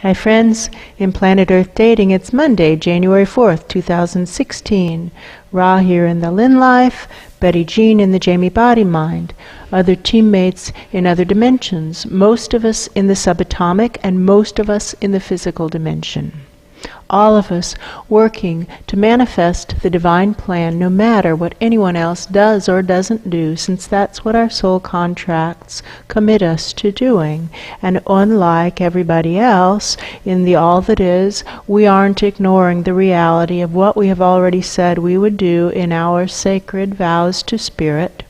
Hi friends, in Planet Earth Dating, it's Monday, January 4th, 2016. Ra here in the Lynn-Life, Betty Jean in the Jamie Body Mind, other teammates in other dimensions, most of us in the subatomic and most of us in the physical dimension. All of us working to manifest the divine plan no matter what anyone else does or doesn't do, since that's what our soul contracts commit us to doing. And unlike everybody else in the all that is, we aren't ignoring the reality of what we have already said we would do in our sacred vows to Spirit.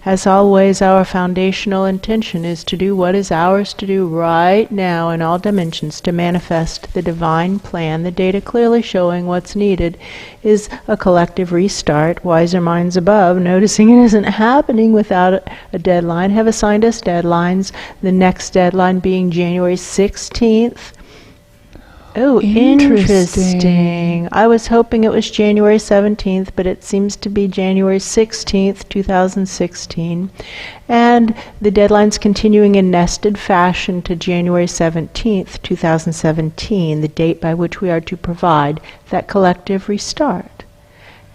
As always, our foundational intention is to do what is ours to do right now in all dimensions to manifest the divine plan. The data clearly showing what's needed is a collective restart. Wiser minds above, noticing it isn't happening without a deadline, have assigned us deadlines, the next deadline being January 16th. Oh, interesting. I was hoping it was January 17th, but it seems to be January 16th, 2016. And the deadline's continuing in nested fashion to January 17th, 2017, the date by which we are to provide that collective restart.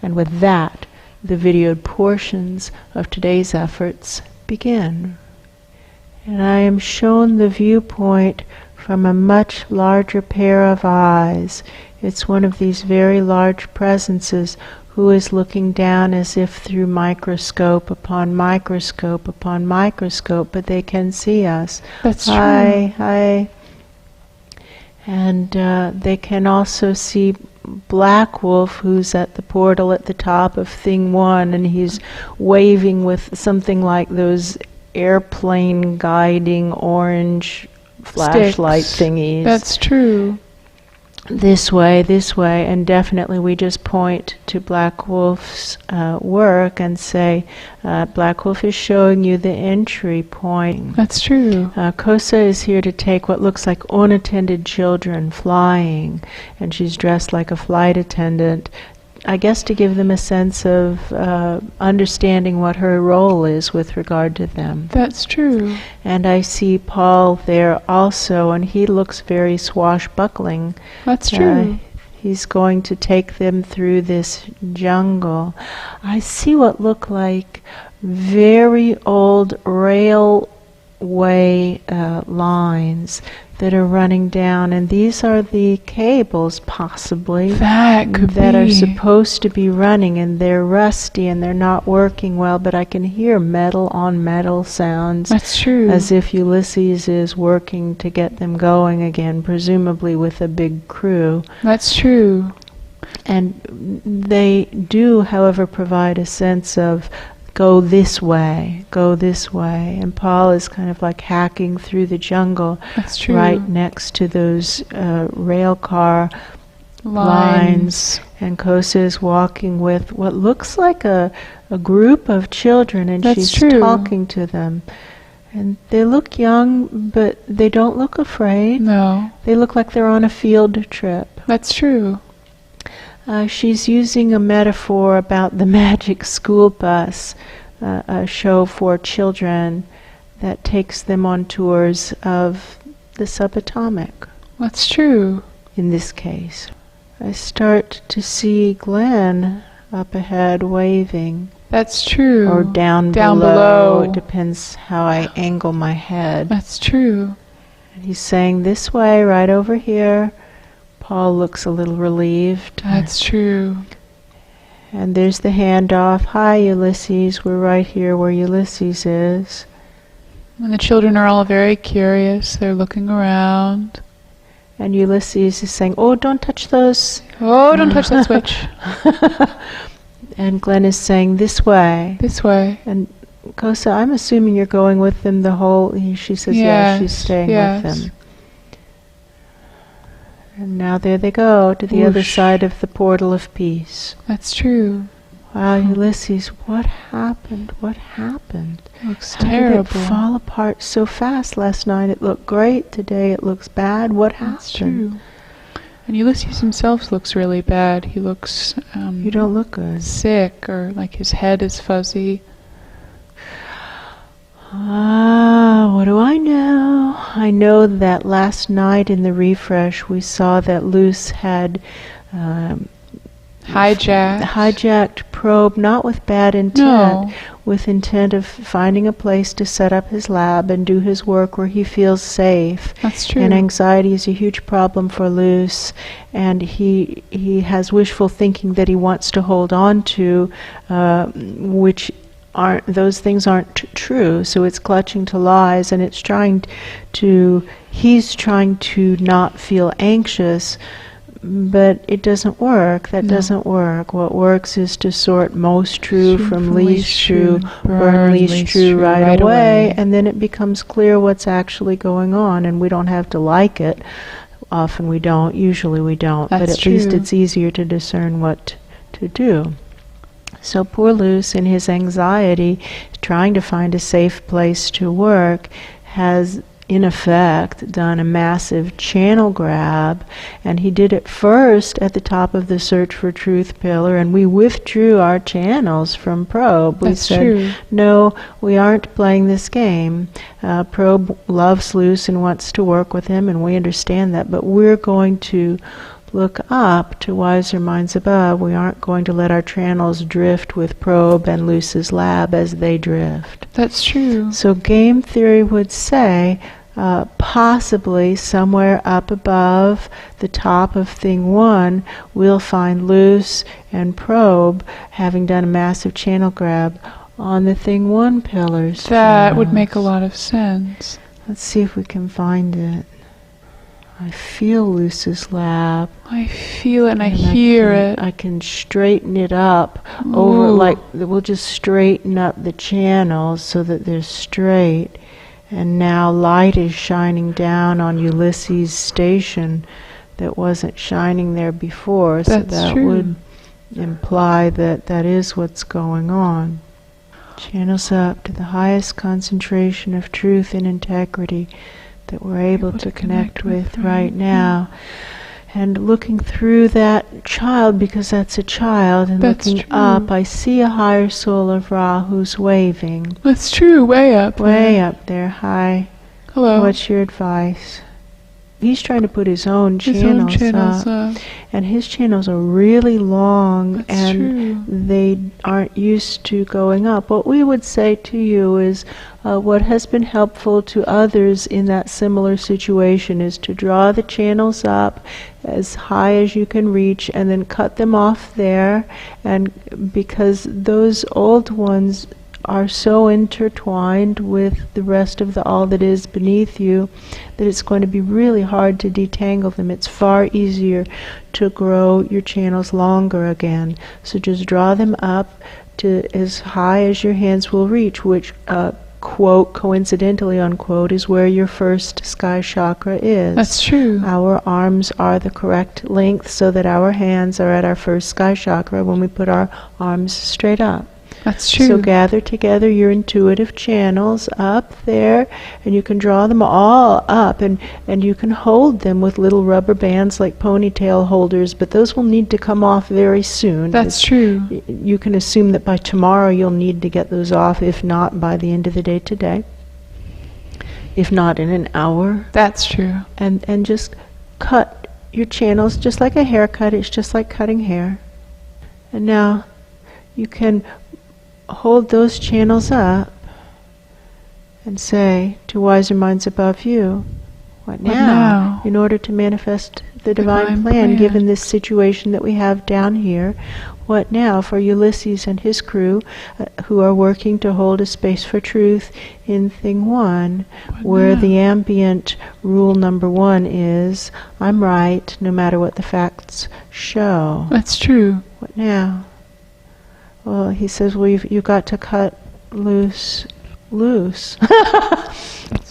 And with that, the videoed portions of today's efforts begin. And I am shown the viewpoint from a much larger pair of eyes. It's one of these very large presences who is looking down as if through microscope upon microscope upon microscope, but they can see us. That's true. Hi. And they can also see Black Wolf, who's at the portal at the top of Thing 1, and he's waving with something like those airplane guiding orange flashlight thingies. That's true. This way, and definitely we just point to Black Wolf's work and say, Black Wolf is showing you the entry point. That's true. Kosa is here to take what looks like unattended children flying, and she's dressed like a flight attendant, I guess to give them a sense of understanding what her role is with regard to them. That's true. And I see Paul there also, and he looks very swashbuckling. That's true. He's going to take them through this jungle. I see what look like very old railway lines that are running down, and these are the cables possibly that are supposed to be running, and they're rusty and they're not working well, but I can hear metal on metal sounds. That's true. As if Ulysses is working to get them going again, presumably with a big crew. That's true. And they do, however, provide a sense of go this way, and Paul is kind of like hacking through the jungle. That's true. Right next to those rail car lines. And Kosa is walking with what looks like a group of children, and That's she's true. talking to them. And they look young, but they don't look afraid. No. They look like they're on a field trip. That's true. She's using a metaphor about the magic school bus, a show for children that takes them on tours of the subatomic. That's true. In this case, I start to see Glenn up ahead waving. That's true. Or down below. It depends how I angle my head. That's true. And he's saying, this way, right over here. Paul looks a little relieved. That's true. And there's the handoff. Hi, Ulysses. We're right here where Ulysses is. And the children are all very curious. They're looking around. And Ulysses is saying, oh, don't touch those. Oh, don't touch that switch. And Glenn is saying, this way. This way. And Kosa, I'm assuming you're going with them the whole... She says, yes, she's staying with them. And now there they go, to the other side of the portal of peace. That's true. Wow, Ulysses, what happened? What happened? Looks terrible. How did it fall apart so fast last night? It looked great. Today it looks bad. What happened? That's true. And Ulysses himself looks really bad. He looks... you don't look good. Sick, or like his head is fuzzy. Ah. What do I know? I know that last night in the refresh we saw that Luce had hijacked Probe, not with bad intent, with intent of finding a place to set up his lab and do his work where he feels safe. That's true. And anxiety is a huge problem for Luce, and he has wishful thinking that he wants to hold on to, which those things aren't true. So it's clutching to lies, and he's trying to not feel anxious. But it doesn't work. That doesn't work. What works is to sort most true from least true, burn least true right away, and then it becomes clear what's actually going on, and we don't have to like it. Often we don't, usually we don't, but at least it's easier to discern what to do. So poor Luce, in his anxiety, trying to find a safe place to work, has in effect done a massive channel grab, and he did it first at the top of the Search for Truth pillar, and we withdrew our channels from Probe. We said, no, we aren't playing this game. Probe loves Luce and wants to work with him, and we understand that, but we're going to look up to wiser minds above. We aren't going to let our channels drift with Probe and Luce's lab as they drift. That's true. So game theory would say, possibly somewhere up above the top of thing 1, we'll find Luce and Probe having done a massive channel grab on the thing 1 pillars. That would make a lot of sense. Let's see if we can find it. I feel Luce's lab. I feel it and I hear it. I can straighten it up over, like we'll just straighten up the channels so that they're straight. And now light is shining down on Ulysses' station that wasn't shining there before. So that would imply that that is what's going on. Channels up to the highest concentration of truth and integrity that we're able to connect with right now. And looking through that child, because that's a child, and looking up, I see a higher soul of Ra who's waving. That's true, way up there. Way up there. Hi. Hello. What's your advice? He's trying to put his own channels up. And his channels are really long, they aren't used to going up. What we would say to you is, what has been helpful to others in that similar situation is to draw the channels up as high as you can reach and then cut them off there, and because those old ones are so intertwined with the rest of the all that is beneath you that it's going to be really hard to detangle them. It's far easier to grow your channels longer again. So just draw them up to as high as your hands will reach, which quote, coincidentally, unquote, is where your first sky chakra is. That's true. Our arms are the correct length so that our hands are at our first sky chakra when we put our arms straight up. That's true. So gather together your intuitive channels up there, and you can draw them all up, and you can hold them with little rubber bands like ponytail holders, but those will need to come off very soon. That's true. You can assume that by tomorrow you'll need to get those off, if not by the end of the day today, if not in an hour. That's true. And just cut your channels just like a haircut. It's just like cutting hair. And now you can hold those channels up and say to wiser minds above you, what now? In order to manifest the divine plan, given this situation that we have down here, what now for Ulysses and his crew who are working to hold a space for truth in thing 1, where the ambient rule number 1 is, I'm right no matter what the facts show. That's true. What now? Well, he says, well, you've got to cut loose.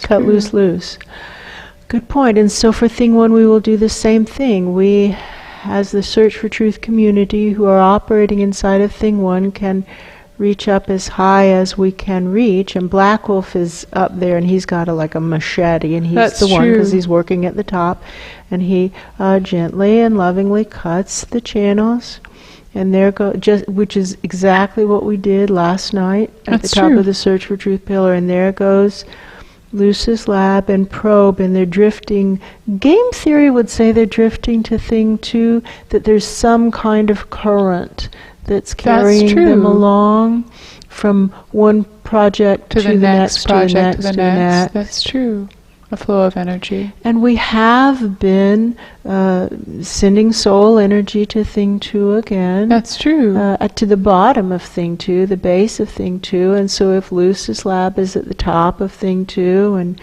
Cut loose. Good point. And so for thing 1, we will do the same thing. We, as the Search for Truth community who are operating inside of thing 1, can reach up as high as we can reach. And Black Wolf is up there, and he's got like a machete, and he's the one because he's working at the top. And he gently and lovingly cuts the channels. And there go, which is exactly what we did last night at the top of the Search for Truth pillar. And there goes Luce's lab and probe, and they're drifting. Game theory would say they're drifting to thing 2, that there's some kind of current that's carrying them along from one project to the next, project to the next. That's true. A flow of energy. And we have been sending soul energy to thing 2 again. That's true. To the bottom of thing 2, the base of thing 2. And so if Luce's lab is at the top of thing 2 and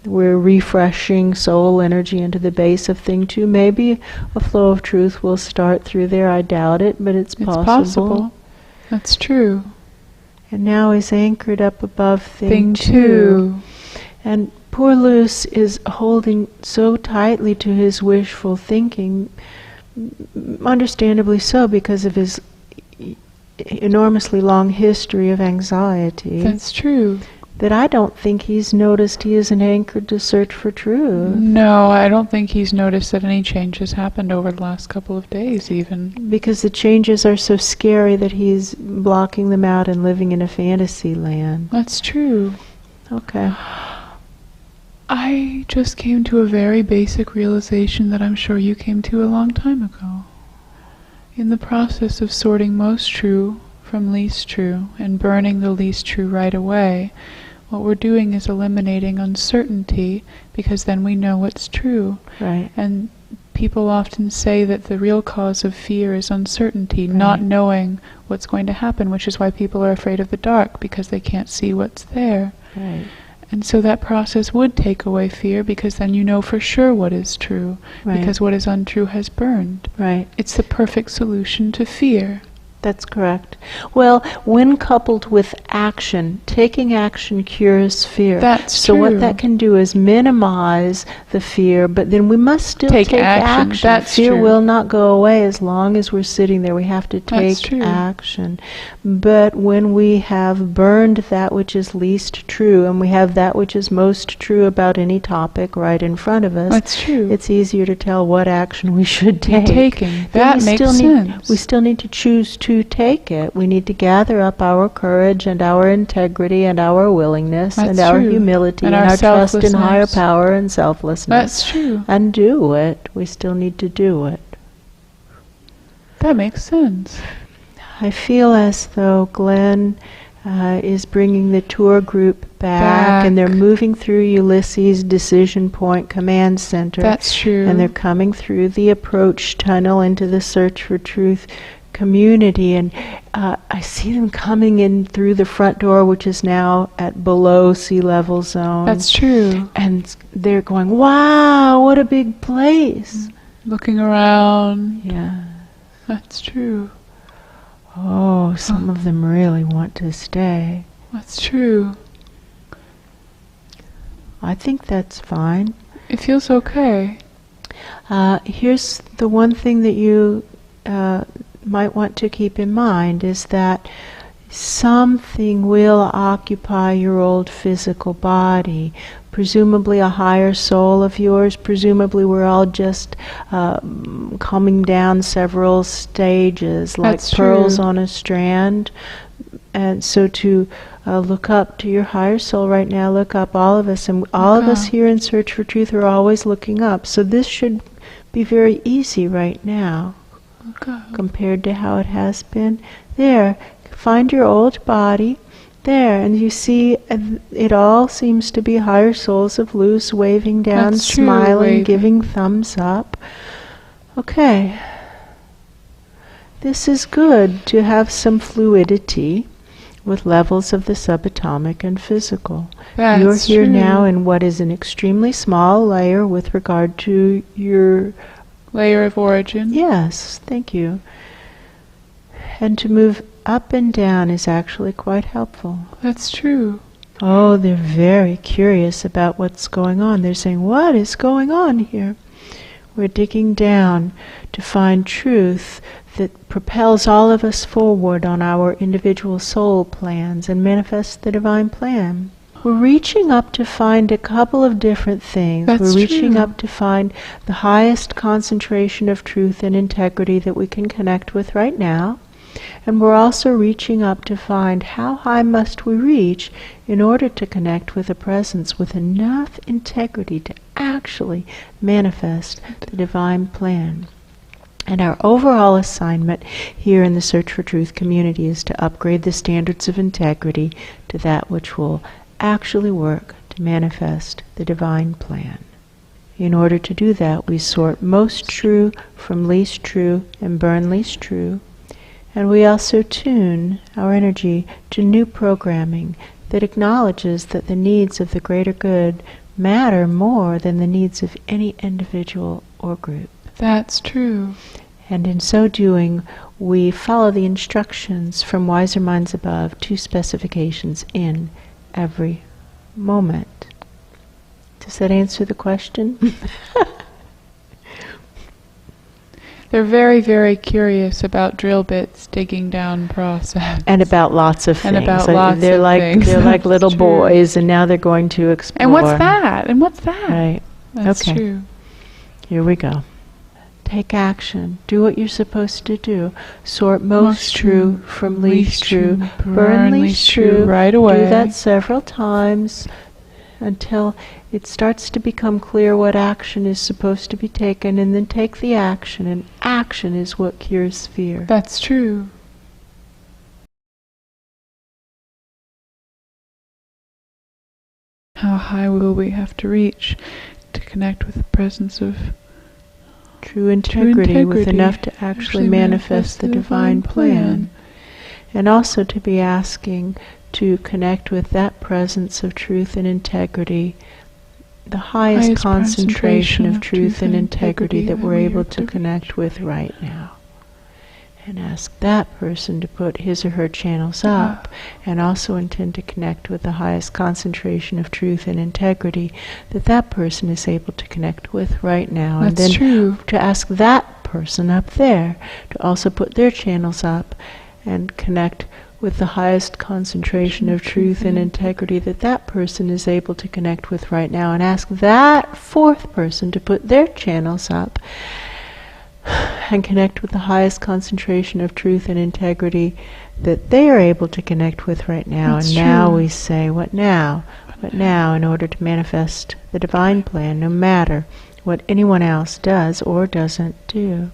we're refreshing soul energy into the base of thing 2, maybe a flow of truth will start through there. I doubt it, but it's possible. That's true. And now he's anchored up above thing 2. And poor Luce is holding so tightly to his wishful thinking, understandably so, because of his enormously long history of anxiety. That's true. That I don't think he's noticed he isn't anchored to search for truth. No, I don't think he's noticed that any changes happened over the last couple of days even. Because the changes are so scary that he's blocking them out and living in a fantasy land. That's true. Okay. I just came to a very basic realization that I'm sure you came to a long time ago. In the process of sorting most true from least true and burning the least true right away, what we're doing is eliminating uncertainty, because then we know what's true. Right. And people often say that the real cause of fear is uncertainty, not knowing what's going to happen, which is why people are afraid of the dark, because they can't see what's there. Right. And so that process would take away fear, because then you know for sure what is true, because what is untrue has burned. Right. It's the perfect solution to fear. That's correct. Well, when coupled with action, taking action cures fear. That's so true. what that can do is minimize the fear, but then we must still take action. That's fear true. will not go away as long as we're sitting there. We have to take action. But when we have burned that which is least true, and we have that which is most true about any topic right in front of us, that's true. It's easier to tell what action we should take. That makes sense. We still need to choose to take it. We need to gather up our courage and our integrity and our willingness and our humility and our trust in higher power and selflessness. That's true. And do it. We still need to do it. That makes sense. I feel as though Glenn is bringing the tour group back, and they're moving through Ulysses' Decision Point Command Center. That's true. And they're coming through the approach tunnel into the Search for Truth community, and I see them coming in through the front door, which is now at below sea level zone. That's true. And they're going, wow, what a big place. Looking around. Yeah. That's true. Oh, some of them really want to stay. That's true. I think that's fine. It feels okay. Here's the one thing that you might want to keep in mind, is that something will occupy your old physical body, presumably a higher soul of yours. Presumably we're all just coming down several stages, like pearls on a strand. And so to look up to your higher soul right now, look up, all of us, and all of us here in Search for Truth are always looking up. So this should be very easy right now. Compared to how it has been. There, find your old body. There, and you see it all seems to be higher souls of Luce waving down, smiling, giving thumbs up. Okay. This is good to have some fluidity with levels of the subatomic and physical. You're here now in what is an extremely small layer with regard to your layer of origin. Yes, thank you. And to move up and down is actually quite helpful. That's true. Oh, they're very curious about what's going on. They're saying, what is going on here? We're digging down to find truth that propels all of us forward on our individual soul plans and manifests the divine plan. We're reaching up to find a couple of different things. We're reaching up to find the highest concentration of truth and integrity that we can connect with right now. And we're also reaching up to find how high must we reach in order to connect with a presence with enough integrity to actually manifest the divine plan. And our overall assignment here in the Search for Truth community is to upgrade the standards of integrity to that which will actually work to manifest the divine plan. In order to do that, we sort most true from least true and burn least true. And we also tune our energy to new programming that acknowledges that the needs of the greater good matter more than the needs of any individual or group. That's true. And in so doing, we follow the instructions from wiser minds above to specifications in every moment. Does that answer the question? They're very, very curious about drill bits digging down process. And about lots of things. And about lots of things. They're like little True. boys, and now they're going to explore. And what's that? And what's that? Right. That's Okay. true. Here we go. Take action. Do what you're supposed to do. Sort most true from least true. Burn least true. Right away. Do that several times until it starts to become clear what action is supposed to be taken, and then take the action. And action is what cures fear. That's true. How high will we have to reach to connect with the presence of True integrity with enough to actually manifest the divine plan. And also to be asking to connect with that presence of truth and integrity, the highest concentration of truth and integrity that we're able to connect with right now. And ask that person to put his or her channels up, and also intend to connect with the highest concentration of truth and integrity that that person is able to connect with right now. That's and then true. to ask that person up there to also put their channels up and connect with the highest concentration of truth and integrity that that person is able to connect with right now, and ask that fourth person to put their channels up and connect with the highest concentration of truth and integrity that they are able to connect with right now. That's and now true. we say, what now? What now, in order to manifest the divine plan, no matter what anyone else does or doesn't do.